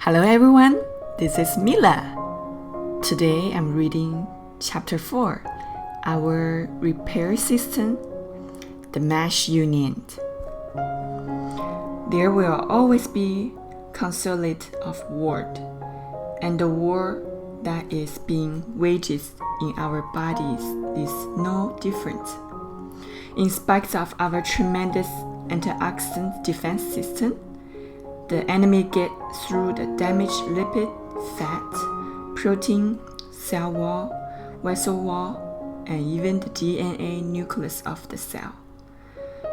Hello everyone, this is Mila. Today I'm reading Chapter 4, Our Repair System, the Mesh Unit. There will always be consulate of war, and the war that is being waged in our bodies is no different. In spite of our tremendous antioxidant defense system, the enemy gets through the damaged lipid, fat, protein, cell wall, vessel wall, and even the DNA nucleus of the cell.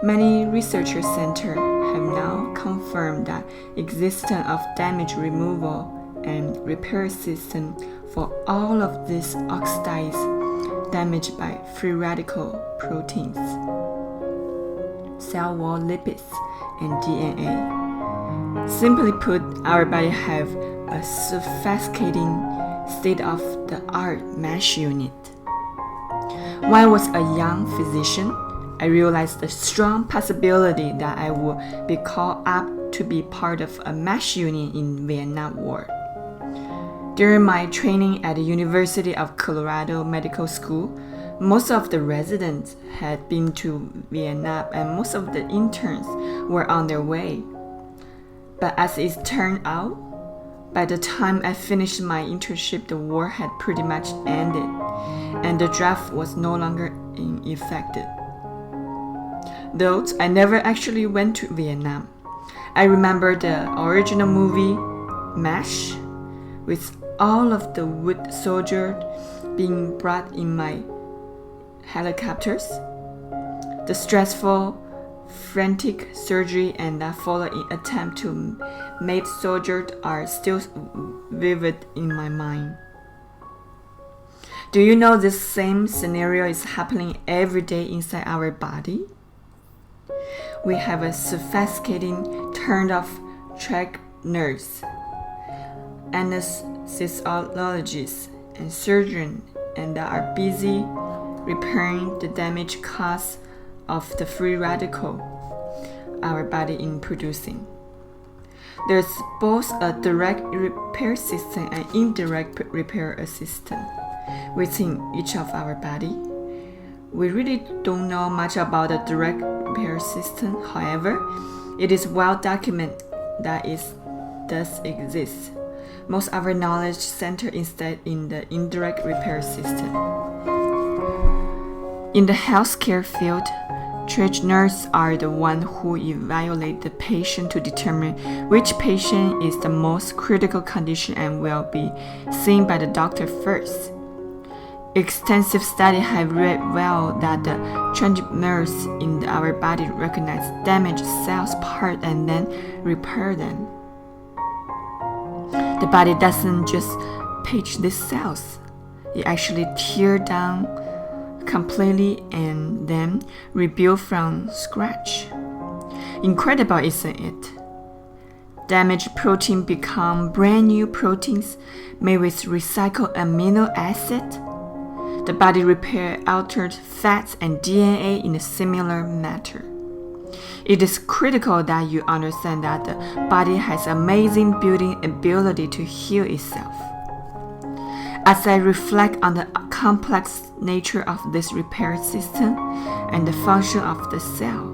Many research centers have now confirmed the existence of damage removal and repair system for all of these oxidized damaged by free radical proteins, cell wall lipids, and DNA. Simply put, our body have a sophisticated state-of-the-art mesh unit. When I was a young physician, I realized the strong possibility that I would be called up to be part of a mesh unit in Vietnam War. During my training at the University of Colorado Medical School, most of the residents had been to Vietnam and most of the interns were on their way. But as it turned out, by the time I finished my internship, the war had pretty much ended, and the draft was no longer in effect. Though I never actually went to Vietnam, I remember the original movie, MASH, with all of the wood soldiers being brought in my helicopters, the stressful, frantic surgery and the following attempt to make soldiers are still vivid in my mind. Do you know this same scenario is happening every day inside our body? We have a sophisticated turned-off track nurse, anesthesiologists, and surgeons, and are busy repairing the damage caused of the free radical our body in producing. There's both a direct repair system and indirect repair system within each of our body. We really don't know much about the direct repair system. However, it is well documented that it does exist. Most of our knowledge centers instead in the indirect repair system. In the healthcare field, trained nurses are the ones who evaluate the patient to determine which patient is the most critical condition and will be seen by the doctor first. Extensive studies have revealed that the trained nurse in our body recognize damaged cells parts and then repair them. The body doesn't just patch these cells, it actually tears down completely and then rebuild from scratch. Incredible, isn't it? Damaged protein become brand new proteins made with recycled amino acid. The body repair altered fats and DNA in a similar manner. It is critical that you understand that the body has amazing building ability to heal itself. As I reflect on the complex nature of this repair system and the function of the cell,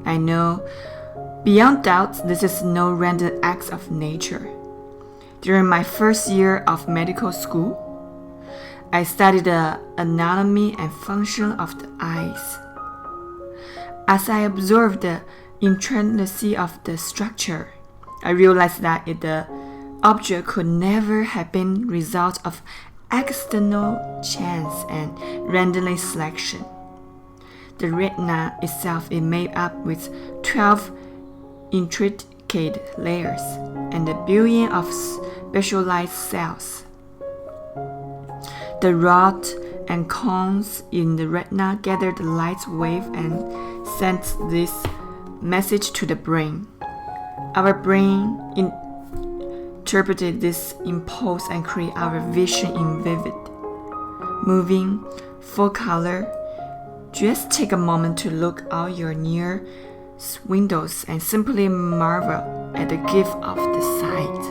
I know beyond doubt this is no random act of nature. During my first year of medical school, I studied the anatomy and function of the eyes. As I observed the intricacy of the structure, I realized that the object could never have been result of accidental chance and random selection. The retina itself is made up with 12 intricate layers and a billion of specialized cells. The rod and cones in the retina gather the light wave and send this message to the brain. Our brain interpreted this impulse and create our vision in vivid, moving, full color. Just take a moment to look out your near windows and simply marvel at the gift of the sight.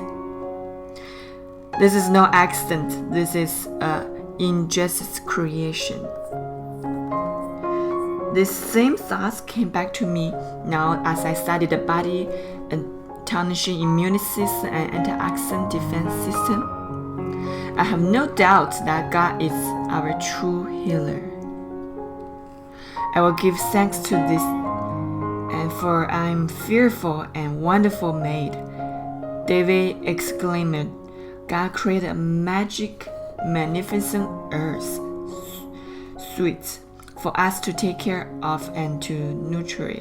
This is no accident. This is injustice creation. These same thoughts came back to me now as I studied the body and tonishing immune system and antioxidant defense system. I have no doubt that God is our true healer. I will give thanks to this, and for I am fearful and wonderful made. David exclaimed, God created a magic, magnificent earth, sweet, for us to take care of and to nurture.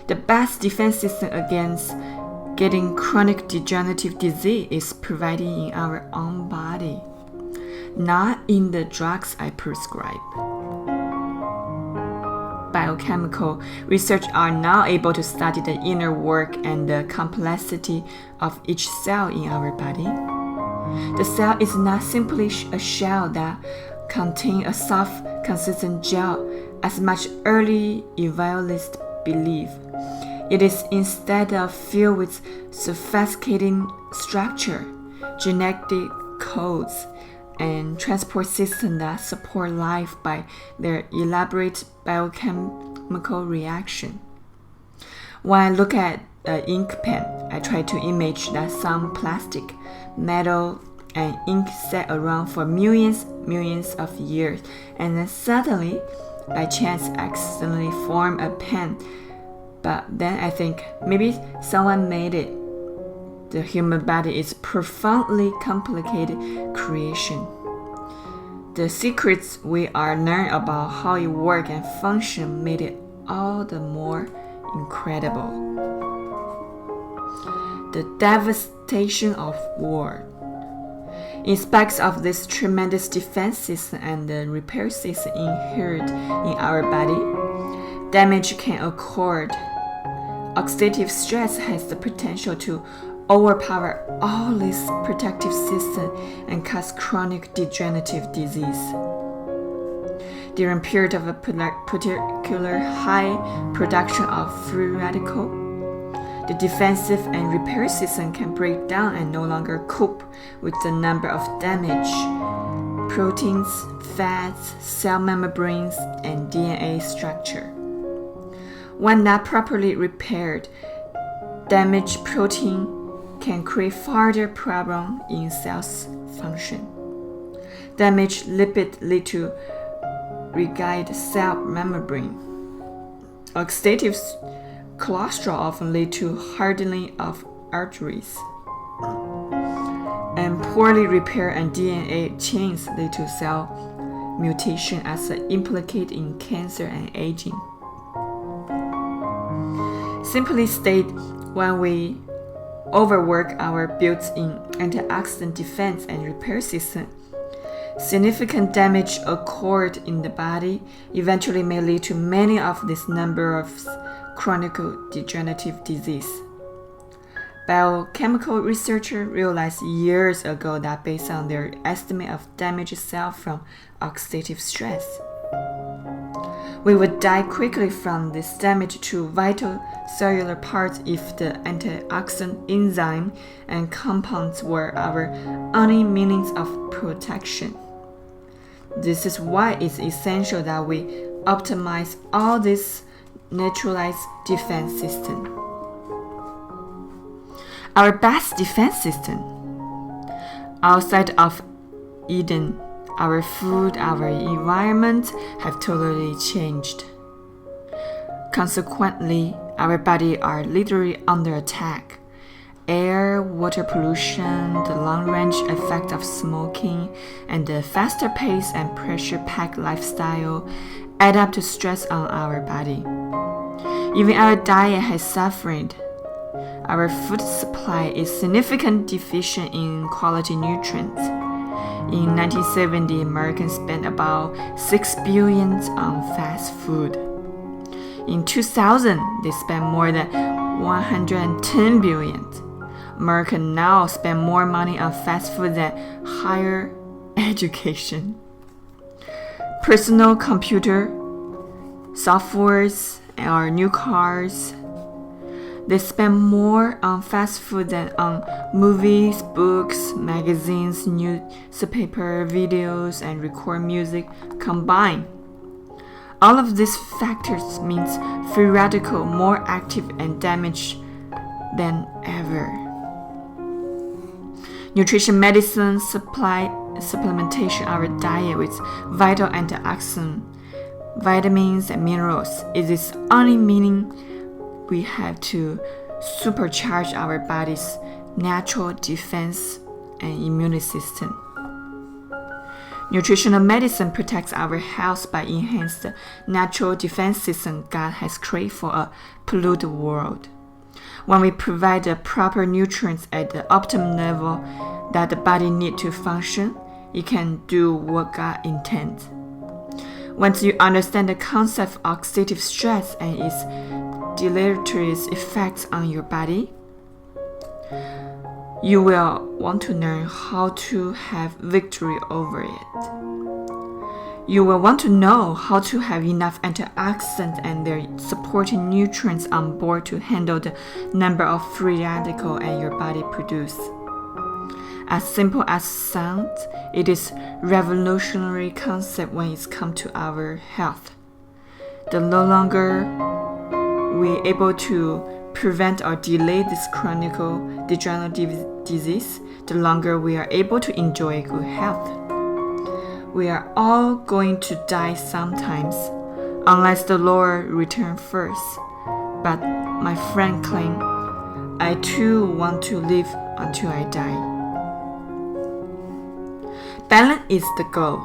The best defense system against getting chronic degenerative disease is provided in our own body, not in the drugs I prescribe. Biochemical research are now able to study the inner work and the complexity of each cell in our body. The cell is not simply a shell that contains a soft, consistent gel, as much early evolutionists believe. It is instead filled with sophisticated structure, genetic codes, and transport systems that support life by their elaborate biochemical reaction. When I look at an ink pen, I try to imagine that some plastic, metal, and ink sat around for millions of years, and then suddenly, by chance, accidentally form a pen. But then I think maybe someone made it. The human body is profoundly complicated creation. The secrets we are learned about how it works and functions made it all the more incredible. The devastation of war. In spite of this tremendous defense system and the repair system inherent in our body, damage can occur. Oxidative stress has the potential to overpower all this protective system and cause chronic degenerative disease. During a period of a particular high production of free radical, the defensive and repair system can break down and no longer cope with the number of damage, proteins, fats, cell membranes, and DNA structure. When not properly repaired, damaged protein can create further problems in cells function. Damaged lipid lead to rigid cell membrane. Oxidative cholesterol often lead to hardening of arteries. And poorly repaired and DNA chains lead to cell mutation as implicated in cancer and aging. Simply state, when we overwork our built-in antioxidant defense and repair system, significant damage occurred in the body eventually may lead to many of this number of chronic degenerative disease. Biochemical researchers realized years ago that based on their estimate of damaged cells from oxidative stress, we would die quickly from this damage to vital cellular parts if the antioxidant enzyme and compounds were our only means of protection. This is why it's essential that we optimize all this neutralized defense system. Our best defense system. Outside of Eden, our food, our environment have totally changed. Consequently, our bodies are literally under attack. Air, water pollution, the long-range effect of smoking, and the faster pace and pressure-packed lifestyle add up to stress on our body. Even our diet has suffered. Our food supply is significantly deficient in quality nutrients. In 1970, Americans spent about $6 billion on fast food. In 2000, they spent more than $110 billion. America now spend more money on fast food than higher education. Personal computer, softwares, or new cars. They spend more on fast food than on movies, books, magazines, newspaper, videos, and record music combined. All of these factors means free radical more active and damaged than ever. Nutrition medicine supplementation our diet with vital antioxidants, vitamins, and minerals. It is only meaning we have to supercharge our body's natural defense and immune system. Nutritional medicine protects our health by enhancing the natural defense system God has created for a polluted world. When we provide the proper nutrients at the optimum level that the body needs to function, it can do what God intends. Once you understand the concept of oxidative stress and its deleterious effects on your body, you will want to learn how to have victory over it. You will want to know how to have enough antioxidants and their supporting nutrients on board to handle the number of free radicals and your body produces. As simple as sounds, it is a revolutionary concept when it comes to our health. The no longer we're able to prevent or delay this chronic degenerative disease, the longer we are able to enjoy good health. We are all going to die sometimes, unless the Lord returns first. But my friend claimed, I too want to live until I die. Balance is the goal.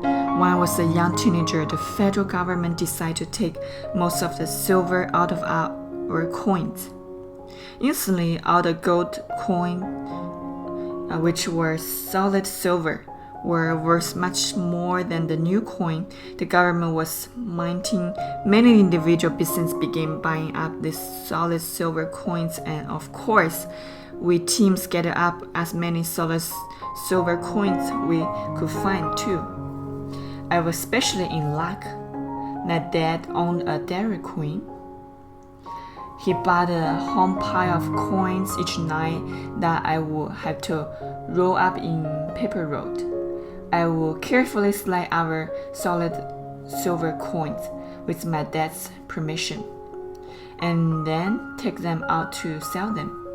When I was a young teenager, the federal government decided to take most of the silver out of our coins. Instantly, all the gold coins, which were solid silver, were worth much more than the new coin. The government was minting. Many individual businesses began buying up these solid silver coins, and of course, we teams gathered up as many solid silver coins we could find too. I was especially in luck. My dad owned a Dairy Queen. He bought a whole pile of coins each night that I would have to roll up in paper roll. I will carefully slide our solid silver coins with my dad's permission, and then take them out to sell them.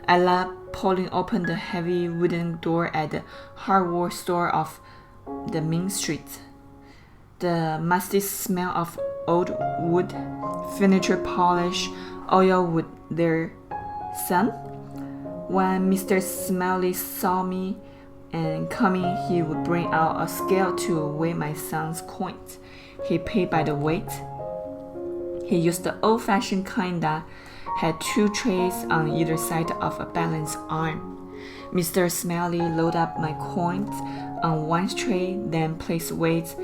I love pulling open the heavy wooden door at the hardware store of the main street. The musty smell of old wood, furniture polish, oil would their son. When Mr. Smiley saw me and coming, he would bring out a scale to weigh my son's coins. He paid by the weight. He used the old-fashioned kind that had two trays on either side of a balance arm. Mr. Smiley loaded up my coins on one tray, then placed weights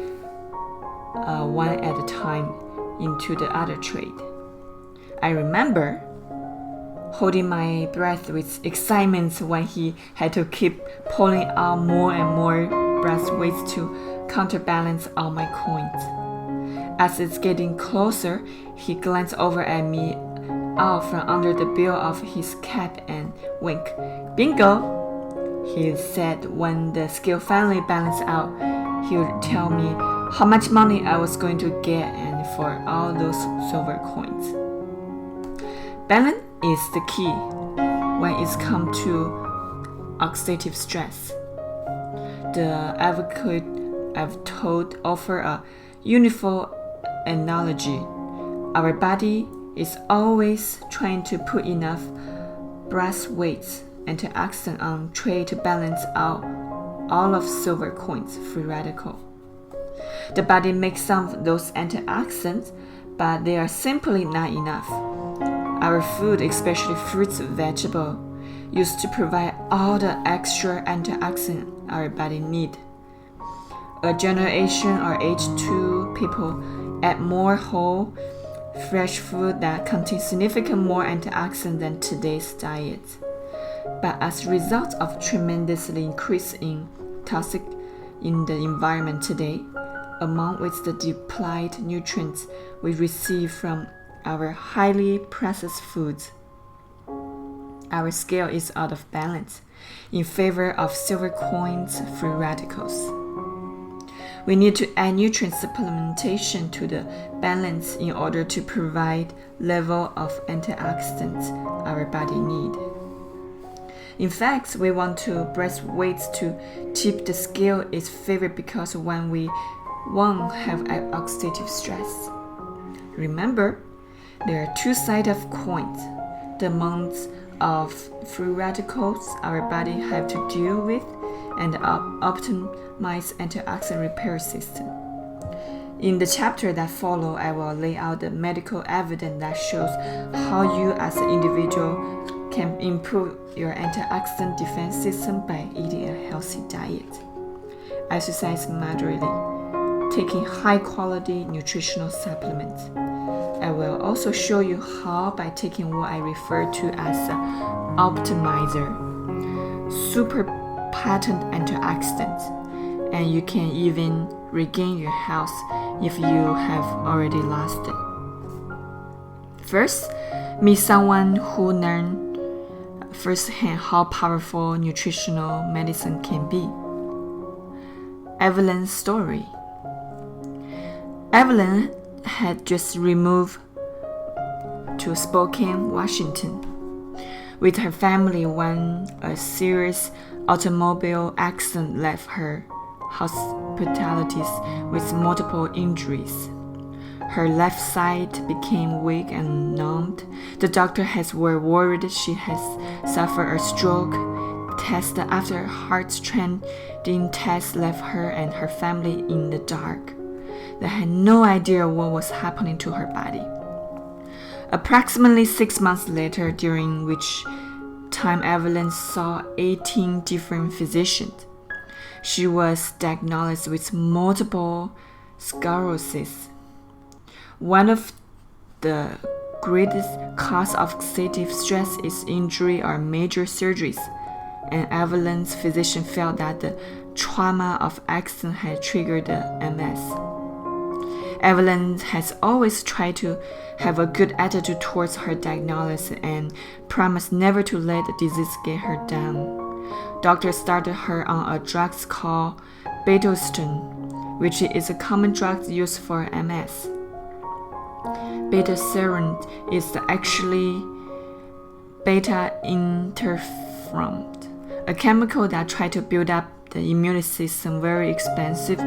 one at a time into the other tray. I remember holding my breath with excitement when he had to keep pulling out more and more brass weights to counterbalance all my coins. As it's getting closer, he glanced over at me out from under the bill of his cap and winked. "Bingo!" he said. When the scale finally balanced out, he would tell me how much money I was going to get and for all those silver coins. Balance is the key when it's come to oxidative stress. The advocate I've told offer a uniform analogy. Our body is always trying to put enough brass weights antioxidant on tray to balance out all of silver coins, free radical. The body makes some of those antioxidants, but they are simply not enough. Our food, especially fruits and vegetables, used to provide all the extra antioxidants our body need. A generation or age 2 people add more whole, fresh food that contains significantly more antioxidants than today's diet. But as a result of tremendously increase in toxic in the environment today, along with the depleted nutrients we receive from our highly processed foods, our scale is out of balance in favor of silver coins, free radicals. We need to add nutrient supplementation to the balance in order to provide level of antioxidants our body need. In fact, we want to brace weights to tip the scale is favored because when we won't have oxidative stress. Remember, there are two sides of coins. The amounts of free radicals our body have to deal with and the optimized antioxidant repair system. In the chapter that follows, I will lay out the medical evidence that shows how you as an individual can improve your antioxidant defense system by eating a healthy diet, exercise moderately, taking high-quality nutritional supplements. I will also show you how by taking what I refer to as an optimizer, super potent antioxidants, and you can even regain your health if you have already lost it. First, meet someone who learned firsthand how powerful nutritional medicine can be. Evelyn's story. Evelyn had just removed to Spokane, Washington, with her family when a serious automobile accident left her hospitalities with multiple injuries. Her left side became weak and numbed. The doctor were worried she has suffered a stroke. Test after heart trending test left her and her family in the dark. They had no idea what was happening to her body. Approximately 6 months later, during which time Evelyn saw 18 different physicians, she was diagnosed with multiple sclerosis. One of the greatest causes of oxidative stress is injury or major surgeries, and Evelyn's physician felt that the trauma of accident had triggered the MS. Evelyn has always tried to have a good attitude towards her diagnosis and promised never to let the disease get her down. Doctors started her on a drug called DOESN, which is a common drug used for MS. Beta-serin is actually beta interferon, a chemical that tries to build up the immune system, very expensive,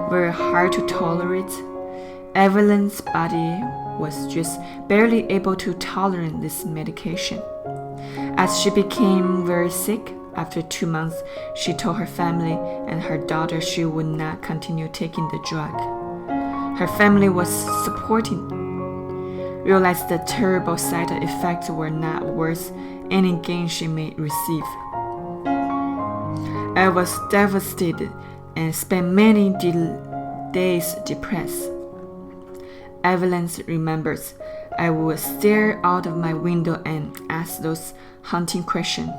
very hard to tolerate. Evelyn's body was just barely able to tolerate this medication. As she became very sick, after 2 months, she told her family and her daughter she would not continue taking the drug. Her family was supporting, realized the terrible side effects were not worth any gain she may receive. I was devastated and spent many days depressed. Evelyn remembers, I would stare out of my window and ask those haunting questions.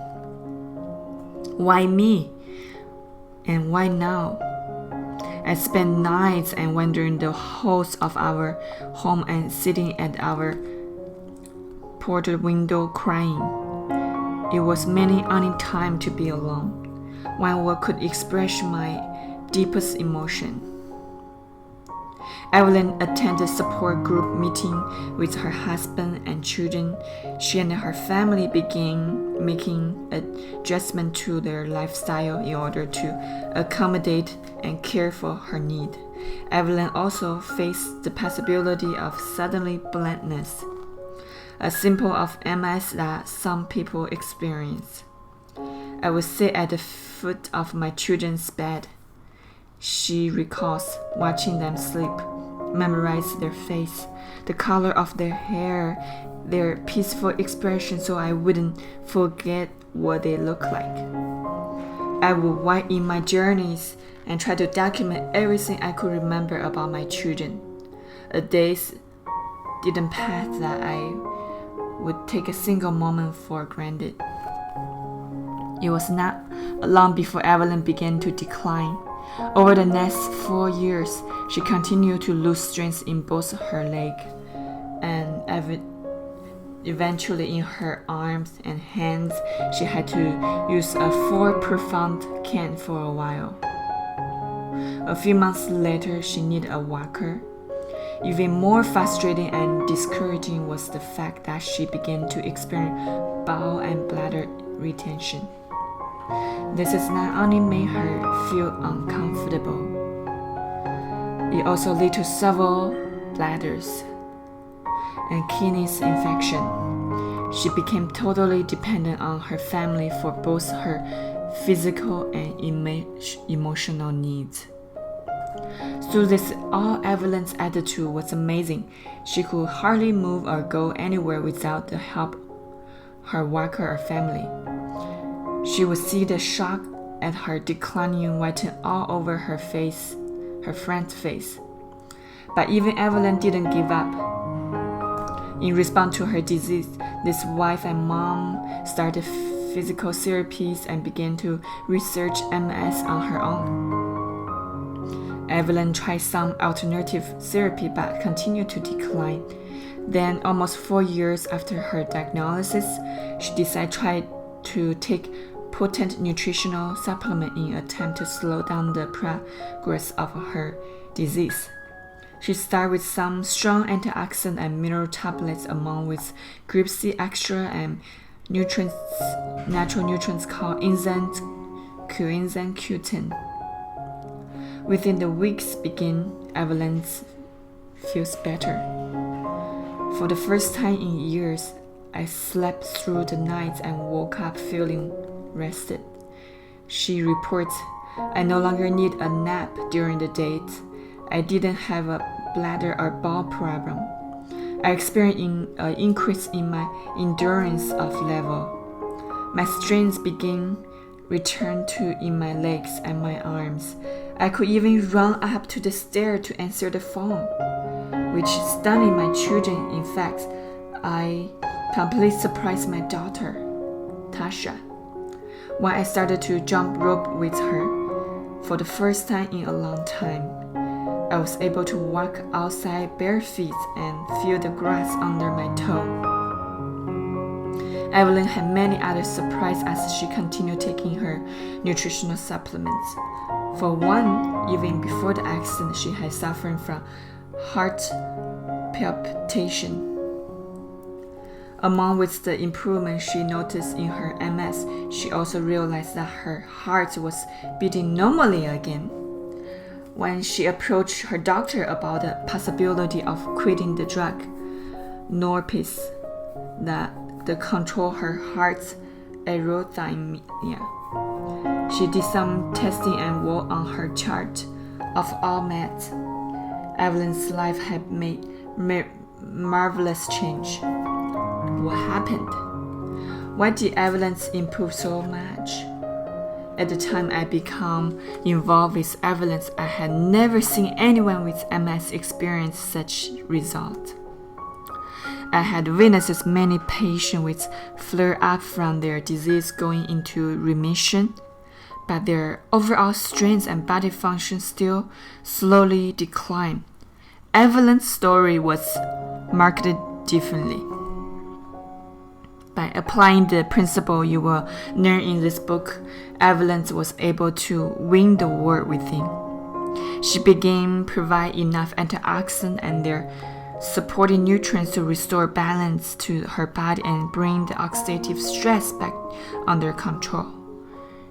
Why me? And why now? I spent nights and wandering the halls of our home and sitting at our ported window crying. It was many only time to be alone, when I could express my deepest emotion. Evelyn attended support group meeting with her husband and children. She and her family began making adjustments to their lifestyle in order to accommodate and care for her need. Evelyn also faced the possibility of suddenly blindness, a symptom of MS that some people experience. I would sit at the foot of my children's bed. She recalls watching them sleep, memorize their face, the color of their hair, their peaceful expression so I wouldn't forget what they look like. I would write in my journals and try to document everything I could remember about my children. A days didn't pass that I would take a single moment for granted. It was not long before Evelyn began to decline. Over the next 4 years, she continued to lose strength in both her leg and eventually in her arms and hands, she had to use a 4-pound can for a while. A few months later, she needed a walker. Even more frustrating and discouraging was the fact that she began to experience bowel and bladder retention. This has not only made her feel uncomfortable, it also led to several bladders and kidneys infection. She became totally dependent on her family for both her physical and emotional needs. Through this, all Evelyn's attitude was amazing. She could hardly move or go anywhere without the help of her walker or family. She would see the shock at her declining whiten all over her face, her friend's face. But even Evelyn didn't give up. In response to her disease, this wife and mom started physical therapies and began to research MS on her own. Evelyn tried some alternative therapy but continued to decline. Then, almost 4 years after her diagnosis, she decided to try to take potent nutritional supplement in an attempt to slow down the progress of her disease. She started with some strong antioxidant and mineral tablets along with Grip C Extra and natural nutrients called coenzyme Q10. Within the weeks Evelyn feels better. For the first time in years, I slept through the night and woke up feeling rested. She reports, I no longer need a nap during the day. I didn't have a bladder or bowel problem. I experienced an increase in my endurance of level. My strength began return to in my legs and my arms. I could even run up to the stair to answer the phone, which stunned my children. In fact, I completely surprised my daughter, Tasha, when I started to jump rope with her. For the first time in a long time, I was able to walk outside bare feet and feel the grass under my toe. Evelyn had many other surprises as she continued taking her nutritional supplements. For one, even before the accident, she had suffered from heart palpitation. Along with the improvement she noticed in her MS, she also realized that her heart was beating normally again. When she approached her doctor about the possibility of quitting the drug, Norpis, that control her heart's arrhythmia, she did some testing and wrote on her chart of all meds. Evelyn's life had made marvelous change. What happened? Why did Evelyn improve so much? At the time I became involved with Evelyn, I had never seen anyone with MS experience such results. I had witnessed many patients with flare-up from their disease going into remission, but their overall strength and body function still slowly declined. Evelyn's story was marked differently. By applying the principle you will learn in this book, Evelyn was able to win the war within. She began provide enough antioxidants and their supporting nutrients to restore balance to her body and bring the oxidative stress back under control.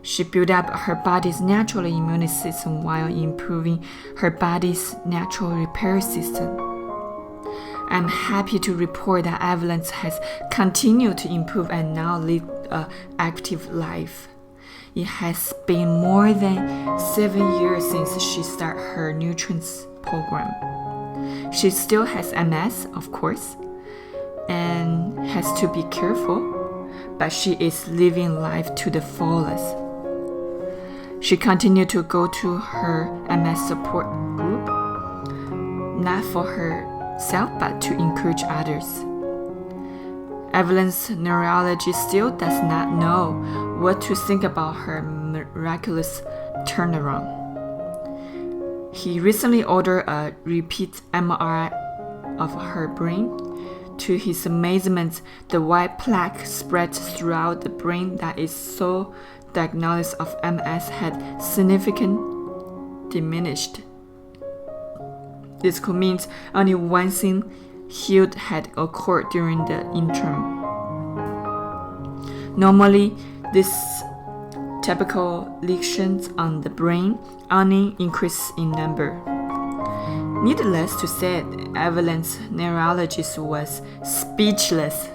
She built up her body's natural immune system while improving her body's natural repair system. I'm happy to report that Evelyn has continued to improve and now lead an active life. It has been more than 7 years since she started her nutrients program. She still has MS, of course, and has to be careful, but she is living life to the fullest. She continued to go to her MS support group, not for herself but to encourage others. Evelyn's neurologist still does not know what to think about her miraculous turnaround. He recently ordered a repeat MRI of her brain To his amazement, the white plaque spread throughout the brain that is so diagnosis of MS had significantly diminished. This could mean only one thing healed had occurred during the interim. Normally, these typical lesions on the brain only increase in number. Needless to say, Evelyn's neurologist was speechless.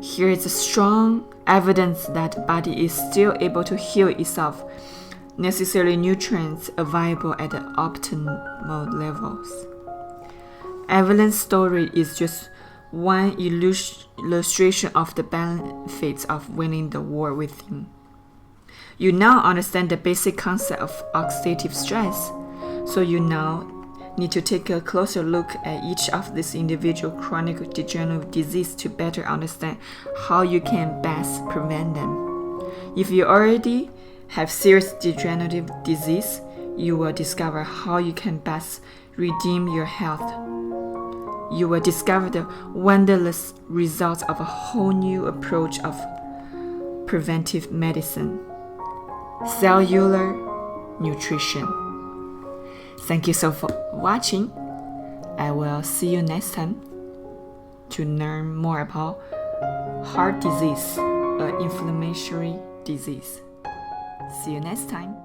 Here is strong evidence that the body is still able to heal itself. Necessary nutrients available at the optimal levels. Evelyn's story is just one illustration of the benefits of winning the war within. You now understand the basic concept of oxidative stress, so you now need to take a closer look at each of these individual chronic degenerative diseases to better understand how you can best prevent them. If you already have serious degenerative disease, you will discover how you can best redeem your health. You will discover the wondrous results of a whole new approach of preventive medicine, cellular nutrition. Thank you so much for watching. I will see you next time to learn more about heart disease, an inflammatory disease. See you next time.